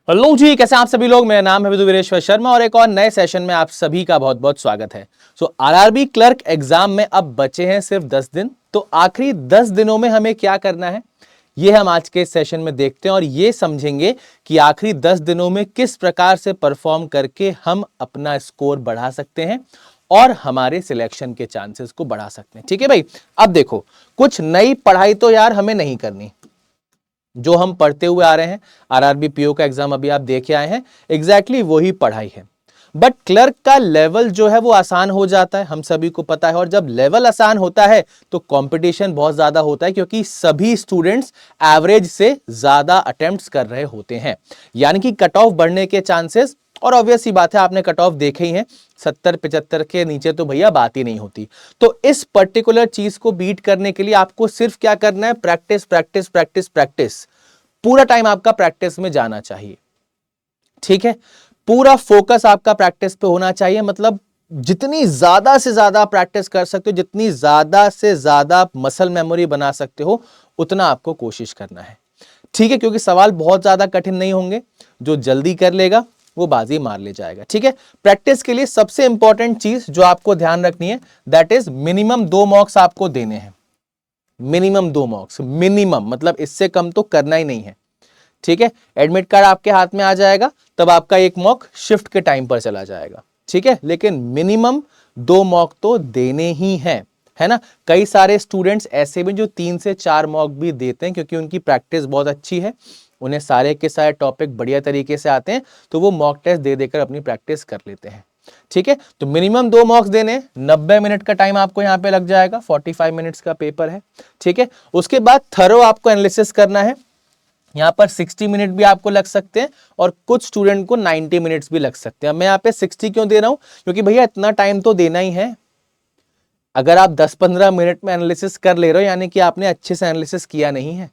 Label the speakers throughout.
Speaker 1: Hello जी, कैसे हैं आप सभी लोग। मेरा नाम है विदुवीरेश्वर शर्मा और एक और नए सेशन में आप सभी का बहुत बहुत स्वागत है। आरआरबी क्लर्क एग्जाम में अब बचे हैं सिर्फ 10 दिन। तो आखिरी 10 दिनों में हमें क्या करना है, ये हम आज के सेशन में देखते हैं और ये समझेंगे कि आखिरी 10 दिनों में किस प्रकार से परफॉर्म करके हम अपना स्कोर बढ़ा सकते हैं और हमारे सिलेक्शन के चांसेस को बढ़ा सकते हैं। ठीक है भाई, अब देखो, कुछ नई पढ़ाई तो यार हमें नहीं करनी। जो हम पढ़ते हुए आ रहे हैं, आरआरबी पीओ का एग्जाम अभी आप देखे आए हैं, एग्जैक्टली वही पढ़ाई है। बट क्लर्क का लेवल जो है वो आसान हो जाता है, हम सभी को पता है। और जब लेवल आसान होता है तो कंपटीशन बहुत ज्यादा होता है, क्योंकि सभी स्टूडेंट्स एवरेज से ज्यादा अटेम्प्ट्स कर रहे होते हैं, यानी कि कट ऑफ बढ़ने के चांसेस। और ऑब्वियस सी बात है, आपने कट ऑफ देखे ही हैं, 70-75 के नीचे तो भैया बात ही नहीं होती। तो इस पर्टिकुलर चीज को बीट करने के लिए आपको सिर्फ क्या करना है, प्रैक्टिस प्रैक्टिस प्रैक्टिस प्रैक्टिस। पूरा टाइम आपका प्रैक्टिस में जाना चाहिए। ठीक है, पूरा फोकस आपका प्रैक्टिस पे होना चाहिए। मतलब जितनी ज्यादा से ज्यादा प्रैक्टिस कर सकते हो, जितनी ज्यादा से ज्यादा मसल मेमोरी बना सकते हो, उतना आपको कोशिश करना है। ठीक है, क्योंकि सवाल बहुत ज्यादा कठिन नहीं होंगे। जो जल्दी कर लेगा वो बाजी मार ले जाएगा। ठीक है, प्रैक्टिस के लिए सबसे इंपॉर्टेंट चीज जो आपको ध्यान रखनी है, दैट इज मिनिमम 2 मॉक्स आपको देने हैं। मिनिमम 2 मॉक्स, मिनिमम मतलब इससे कम तो करना ही नहीं है। ठीक है, एडमिट कार्ड आपके हाथ में आ जाएगा तब आपका एक मॉक शिफ्ट के टाइम पर चला जाएगा। ठीक है, लेकिन मिनिमम 2 मॉक तो देने ही है ना। कई सारे स्टूडेंट्स ऐसे भी जो 3 से 4 मॉक भी देते हैं, क्योंकि उनकी प्रैक्टिस बहुत अच्छी है, उन्हें सारे के सारे टॉपिक बढ़िया तरीके से आते हैं, तो वो मॉक टेस्ट दे देकर अपनी प्रैक्टिस कर लेते हैं। ठीक है, तो मिनिमम 2 मॉक्स देने, 90 मिनट का टाइम आपको यहां पे लग जाएगा, 45 मिनट्स का पेपर है। ठीक है, उसके बाद थरो आपको एनालिसिस करना है। यहां पर 60 मिनट भी आपको लग सकते हैं और कुछ स्टूडेंट को 90 मिनट्स भी लग सकते हैं। मैं यहाँ पे 60 क्यों दे रहा हूं, क्योंकि भैया इतना टाइम तो देना ही है। अगर आप 10-15 मिनट में एनालिसिस कर ले रहे हो, यानी कि आपने अच्छे से एनालिसिस किया नहीं है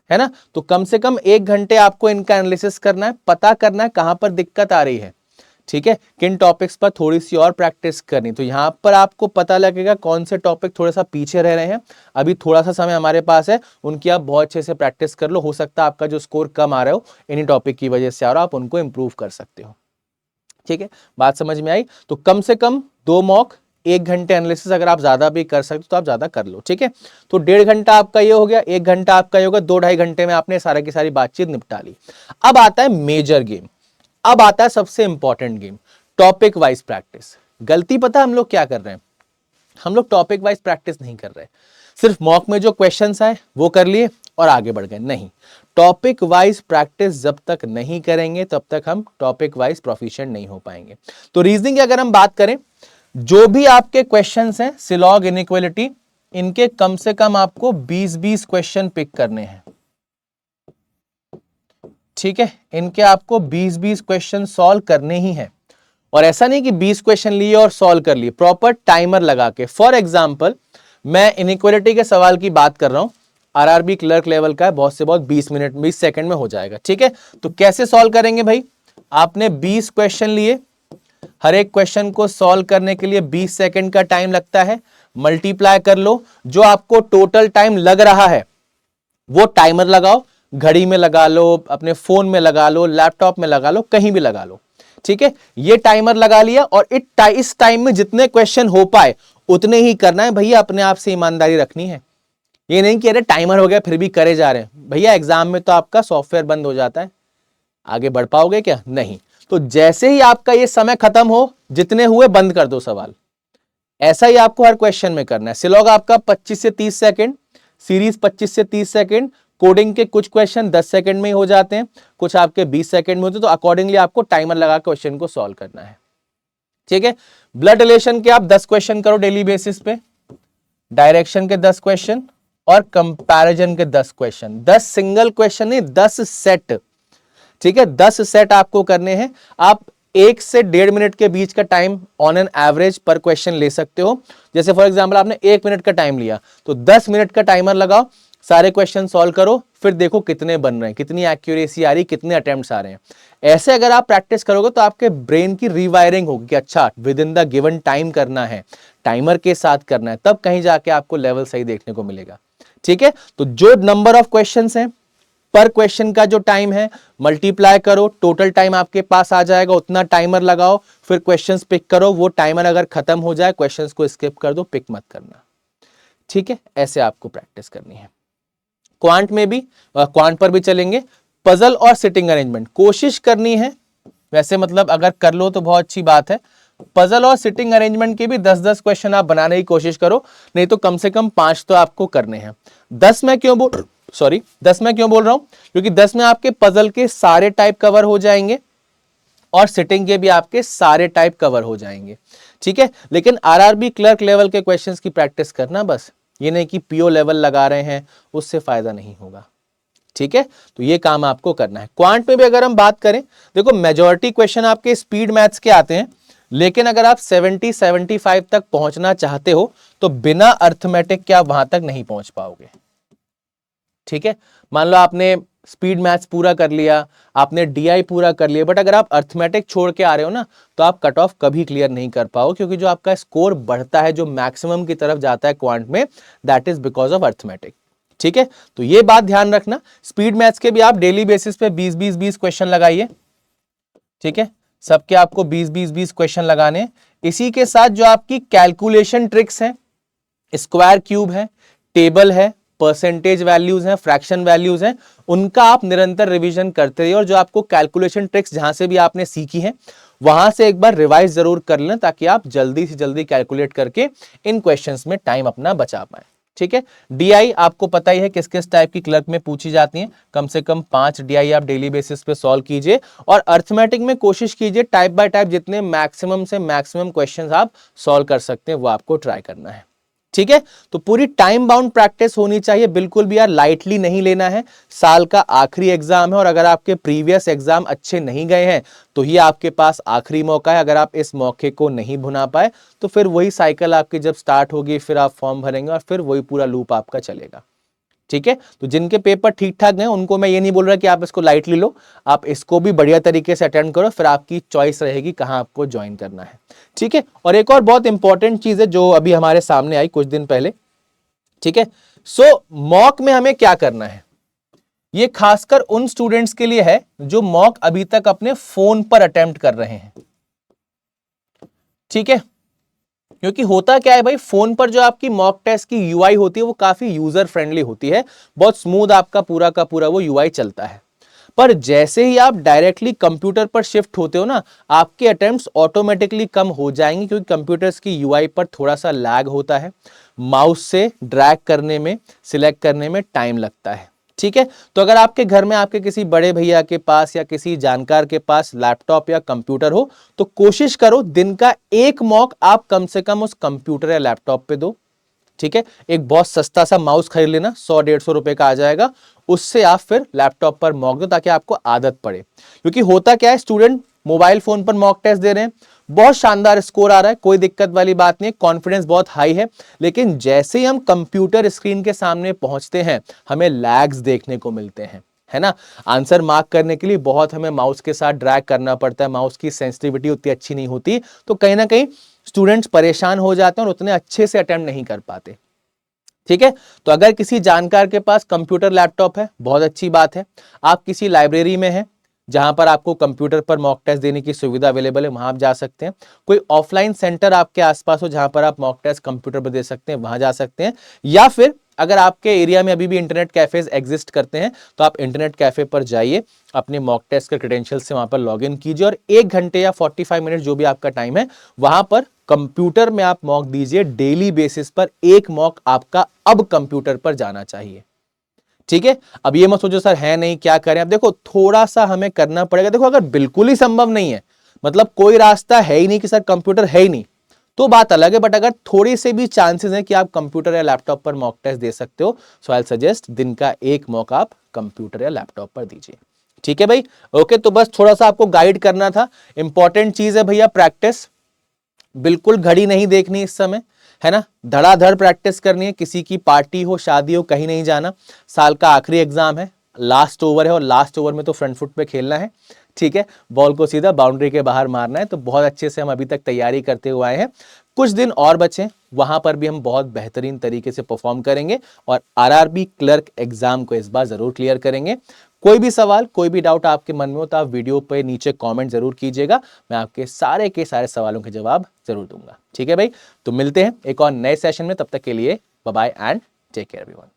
Speaker 1: ना। तो कम से कम 1 घंटे आपको इनका एनालिसिस करना है, पता करना है कहां पर दिक्कत आ रही है। ठीक है, किन टॉपिक्स पर थोड़ी सी और प्रैक्टिस करनी, तो यहां पर आपको पता लगेगा कौन से टॉपिक थोड़ा सा पीछे रह रहे हैं। अभी थोड़ा सा समय हमारे पास है, उनकी आप बहुत अच्छे से प्रैक्टिस कर लो। हो सकता है आपका जो स्कोर कम आ रहा हो इन्हीं टॉपिक की वजह से, और आप उनको इंप्रूव कर सकते हो। ठीक है, बात समझ में आई। तो कम से कम 2 मॉक, 1 घंटे एनालिसिस, अगर आप ज्यादा भी कर सकते हो तो आप ज्यादा कर लो। ठीक है, तो 1.5 घंटा आपका ये हो गया, 1 घंटा आपका ये होगा, 2-2.5 घंटे में आपने सारा की सारी बातचीत निपटा ली। अब आता है मेजर गेम, अब आता है सबसे important game, topic wise practice. गलती पता हम लोग क्या कर रहे हैं, हम लोग टॉपिक वाइज प्रैक्टिस नहीं कर रहे। सिर्फ मॉक में जो क्वेश्चंस आए वो कर लिए और आगे बढ़ गए, नहीं। टॉपिक वाइज प्रैक्टिस जब तक नहीं करेंगे तब तक हम टॉपिक वाइज प्रोफिशिएंट नहीं हो पाएंगे। तो रीजनिंग की अगर हम बात करें, जो भी आपके क्वेश्चंस हैं सिलॉग इनइक्वालिटी, इनके कम से कम आपको 20-20 क्वेश्चन पिक करने हैं। ठीक है, इनके आपको 20-20 क्वेश्चन सॉल्व करने ही हैं। और ऐसा नहीं कि 20 क्वेश्चन लिए और सॉल्व कर लिए, प्रॉपर टाइमर लगा के। फॉर एग्जांपल, मैं इनइक्वालिटी के सवाल की बात कर रहा हूं, आरआरबी क्लर्क लेवल का है, बहुत से बहुत 20 मिनट 20 सेकंड में हो जाएगा। ठीक है, तो कैसे सॉल्व करेंगे भाई, आपने 20 क्वेश्चन लिए, हर एक क्वेश्चन को सॉल्व करने के लिए 20 सेकंड का टाइम लगता है, मल्टीप्लाई कर लो, जो आपको टोटल टाइम लग रहा है वो टाइमर लगाओ, घड़ी में लगा लो, अपने फोन में लगा लो, लैपटॉप में लगा लो, कहीं भी लगा लो। ठीक है, ये टाइमर लगा लिया और इस टाइम में जितने क्वेश्चन हो पाए उतने ही करना है भैया। अपने आप से ईमानदारी रखनी है, ये नहीं कि अरे टाइमर हो गया फिर भी करे जा रहे हैं। भैया एग्जाम में तो आपका सॉफ्टवेयर बंद हो जाता है, आगे बढ़ पाओगे क्या, नहीं। तो जैसे ही आपका ये समय खत्म हो, जितने हुए बंद कर दो सवाल। ऐसा ही आपको हर क्वेश्चन में करना है। सिलॉग आपका 25 से 30 सेकंड, सीरीज 25 से 30 सेकंड, कोडिंग के कुछ क्वेश्चन 10 सेकंड में ही हो जाते हैं, कुछ आपके 20 सेकंड में होते हैं। तो अकॉर्डिंगली आपको टाइमर लगा क्वेश्चन को सॉल्व करना है। ठीक है, ब्लड रिलेशन के आप 10 क्वेश्चन करो डेली बेसिस पे, डायरेक्शन के 10 क्वेश्चन और कंपैरिजन के 10 क्वेश्चन। 10 सिंगल क्वेश्चन नहीं, 10 सेट। ठीक है, 10 सेट आपको करने हैं। आप 1 से 1.5 मिनट के बीच का टाइम ऑन एन एवरेज पर क्वेश्चन ले सकते हो। जैसे फॉर एग्जांपल आपने 1 मिनट का टाइम लिया, तो 10 मिनट का टाइमर लगाओ, सारे क्वेश्चन सॉल्व करो, फिर देखो कितने बन रहे हैं, कितनी एक्यूरेसी आ रही, कितने अटेम्प्ट्स आ रहे हैं। ऐसे अगर आप प्रैक्टिस करोगे तो आपके ब्रेन की रिवायरिंग होगी कि अच्छा with in the given time करना है, टाइमर के साथ करना है, तब कहीं जाके आपको लेवल सही देखने को मिलेगा। ठीक है, तो जो नंबर ऑफ क्वेश्चंस हैं पर क्वेश्चन का जो टाइम है मल्टीप्लाई करो, टोटल टाइम आपके पास आ जाएगा, उतना टाइमर लगाओ, फिर क्वेश्चंस पिक करो। वो टाइमर अगर खत्म हो जाए क्वेश्चंस को स्किप कर दो, पिक मत करना। ठीक है, ऐसे आपको प्रैक्टिस करनी है। क्वांट में भी, क्वांट पर भी चलेंगे। पजल और सिटिंग अरेंजमेंट कोशिश करनी है, वैसे मतलब अगर कर लो तो बहुत अच्छी बात है। पजल और सिटिंग अरेंजमेंट के भी 10-10 क्वेश्चन आप बनाने की कोशिश करो, नहीं तो कम से कम 5 तो आपको करने हैं। 10 में क्यों बोल रहा हूं, क्योंकि 10 में आपके पजल के सारे टाइप कवर हो जाएंगे और सिटिंग के भी आपके सारे टाइप कवर हो जाएंगे। ठीक है, लेकिन आरआरबी क्लर्क लेवल के क्वेश्चंस की प्रैक्टिस करना बस, ये नहीं कि पीओ लेवल लगा रहे हैं, उससे फायदा नहीं होगा। ठीक है, तो ये काम आपको करना है। क्वांट में भी अगर हम बात करें, देखो मेजॉरिटी क्वेश्चन आपके स्पीड मैथ्स के आते हैं, लेकिन अगर आप 70-75 तक पहुंचना चाहते हो तो बिना अर्थमेटिक के आप वहां तक नहीं पहुंच पाओगे। ठीक है, मान लो आपने स्पीड मैथ्स पूरा कर लिया, आपने डीआई पूरा कर लिया, बट अगर आप अर्थमेटिक छोड़ के आ रहे हो ना, तो आप कट ऑफ कभी क्लियर नहीं कर पाओ, क्योंकि जो आपका स्कोर बढ़ता है, जो मैक्सिमम की तरफ जाता है क्वांट में, that is because of arithmetic. ठीक है, तो ये बात ध्यान रखना। स्पीड मैथ्स के भी आप डेली बेसिस पे 20-20-20 क्वेश्चन लगाइए। ठीक है, सबके आपको 20-20-20 क्वेश्चन लगाने। इसी के साथ जो आपकी कैलकुलेशन ट्रिक्स हैं, स्क्वायर क्यूब है, टेबल है, परसेंटेज वैल्यूज हैं, फ्रैक्शन वैल्यूज हैं, उनका आप निरंतर रिवीजन करते रहिए। और जो आपको कैलकुलेशन ट्रिक्स जहां से भी आपने सीखी हैं, वहां से एक बार रिवाइज जरूर कर लें, ताकि आप जल्दी से जल्दी कैलकुलेट करके इन क्वेश्चंस में टाइम अपना बचा पाए। ठीक है, डीआई आपको पता ही है किस किस टाइप की क्लर्क में पूछी जाती हैं, कम से कम 5 डीआई आप डेली बेसिस पे सॉल्व कीजिए। और अर्थमेटिक में कोशिश कीजिए टाइप बाय टाइप जितने मैक्सिमम से मैक्सिमम क्वेश्चंस आप सॉल्व कर सकते हैं वो आपको ट्राई करना है। ठीक है, तो पूरी टाइम बाउंड प्रैक्टिस होनी चाहिए, बिल्कुल भी यार लाइटली नहीं लेना है। साल का आखिरी एग्जाम है, और अगर आपके प्रीवियस एग्जाम अच्छे नहीं गए हैं तो ये आपके पास आखिरी मौका है। अगर आप इस मौके को नहीं भुना पाए तो फिर वही साइकिल आपकी जब स्टार्ट होगी, फिर आप फॉर्म भरेंगे और फिर वही पूरा लूप आपका चलेगा। ठीक है, तो जिनके पेपर ठीक ठाक गए उनको मैं ये नहीं बोल रहा कि आप इसको लाइटली लो, आप इसको भी बढ़िया तरीके से अटेंड करो, फिर आपकी चॉइस रहेगी कहां आपको ज्वाइन करना है। ठीक है, और एक और बहुत इंपॉर्टेंट चीज है जो अभी हमारे सामने आई कुछ दिन पहले। ठीक है, सो मॉक में हमें क्या करना है, ये खासकर उन स्टूडेंट्स के लिए है जो मॉक अभी तक अपने फोन पर अटेम्प्ट कर रहे हैं। ठीक है, क्योंकि होता क्या है भाई, फोन पर जो आपकी मॉक टेस्ट की यूआई होती है वो काफी यूजर फ्रेंडली होती है, बहुत स्मूथ आपका पूरा का पूरा वो यूआई चलता है। पर जैसे ही आप डायरेक्टली कंप्यूटर पर शिफ्ट होते हो ना, आपके अटेम्प्ट्स ऑटोमेटिकली कम हो जाएंगे, क्योंकि कंप्यूटर्स की यूआई पर थोड़ा सा लैग होता है, माउस से ड्रैग करने में, सिलेक्ट करने में टाइम लगता है। ठीक है, तो अगर आपके घर में आपके किसी बड़े भैया के पास या किसी जानकार के पास लैपटॉप या कंप्यूटर हो, तो कोशिश करो दिन का एक मॉक आप कम से कम उस कंप्यूटर या लैपटॉप पे दो। ठीक है, एक बहुत सस्ता सा माउस खरीद लेना, 100-150 रुपए का आ जाएगा, उससे आप फिर लैपटॉप पर मॉक दो, ताकि आपको आदत पड़े। क्योंकि होता क्या है, स्टूडेंट मोबाइल फोन पर मॉक टेस्ट दे रहे हैं, बहुत शानदार स्कोर आ रहा है, कोई दिक्कत वाली बात नहीं, कॉन्फिडेंस बहुत हाई है, लेकिन जैसे ही हम कंप्यूटर स्क्रीन के सामने पहुंचते हैं हमें लैग्स देखने को मिलते हैं, है ना। आंसर मार्क करने के लिए बहुत हमें माउस के साथ ड्रैग करना पड़ता है, माउस की सेंसिटिविटी उतनी अच्छी नहीं होती, तो कहीं ना कहीं स्टूडेंट्स परेशान हो जाते हैं और उतने अच्छे से अटेम्प्ट नहीं कर पाते। ठीक है, तो अगर किसी जानकार के पास कंप्यूटर लैपटॉप है, बहुत अच्छी बात है। आप किसी लाइब्रेरी में हैं जहां पर आपको कंप्यूटर पर मॉक टेस्ट देने की सुविधा अवेलेबल है, वहां आप जा सकते हैं। कोई ऑफलाइन सेंटर आपके आसपास हो जहां पर आप मॉक टेस्ट कंप्यूटर पर दे सकते हैं, वहां जा सकते हैं। या फिर अगर आपके एरिया में अभी भी इंटरनेट कैफेज एग्जिस्ट करते हैं तो आप इंटरनेट कैफे पर जाइए, अपने मॉक टेस्ट के क्रेडेंशियल से वहां पर लॉग इन कीजिए, और 1 घंटे या 45 मिनट जो भी आपका टाइम है वहां पर कंप्यूटर में आप मॉक दीजिए। डेली बेसिस पर एक मॉक आपका अब कंप्यूटर पर जाना चाहिए। ठीक है, अब ये मत सोचो सर है नहीं क्या करें, अब देखो थोड़ा सा हमें करना पड़ेगा। देखो अगर बिल्कुल ही संभव नहीं है, मतलब कोई रास्ता है ही नहीं कि सर कंप्यूटर है ही नहीं, तो बात अलग है। बट अगर थोड़ी से भी चांसेस है कि आप कंप्यूटर या लैपटॉप पर मॉक टेस्ट दे सकते हो, सो आई सजेस्ट दिन का एक मॉक आप कंप्यूटर या लैपटॉप पर दीजिए। ठीक है भाई, ओके, तो बस थोड़ा सा आपको गाइड करना था। इंपॉर्टेंट चीज है भैया प्रैक्टिस, बिल्कुल घड़ी नहीं देखनी इस समय, है ना, धड़ाधड़ प्रैक्टिस करनी है। किसी की पार्टी हो, शादी हो, कहीं नहीं जाना, साल का आखिरी एग्जाम है, लास्ट ओवर है और लास्ट ओवर में तो फ्रंट फुट पे खेलना है, ठीक है, बॉल को सीधा बाउंड्री के बाहर मारना है। तो बहुत अच्छे से हम अभी तक तैयारी करते हुए आए हैं, कुछ दिन और बचे, वहां पर भी हम बहुत बेहतरीन तरीके से परफॉर्म करेंगे और आरआरबी क्लर्क एग्जाम को इस बार जरूर क्लियर करेंगे। कोई भी सवाल, कोई भी डाउट आपके मन में हो तो आप वीडियो पे नीचे कमेंट जरूर कीजिएगा, मैं आपके सारे के सारे सवालों के जवाब जरूर दूंगा। ठीक है भाई, तो मिलते हैं एक और नए सेशन में, तब तक के लिए bye bye and take care everyone.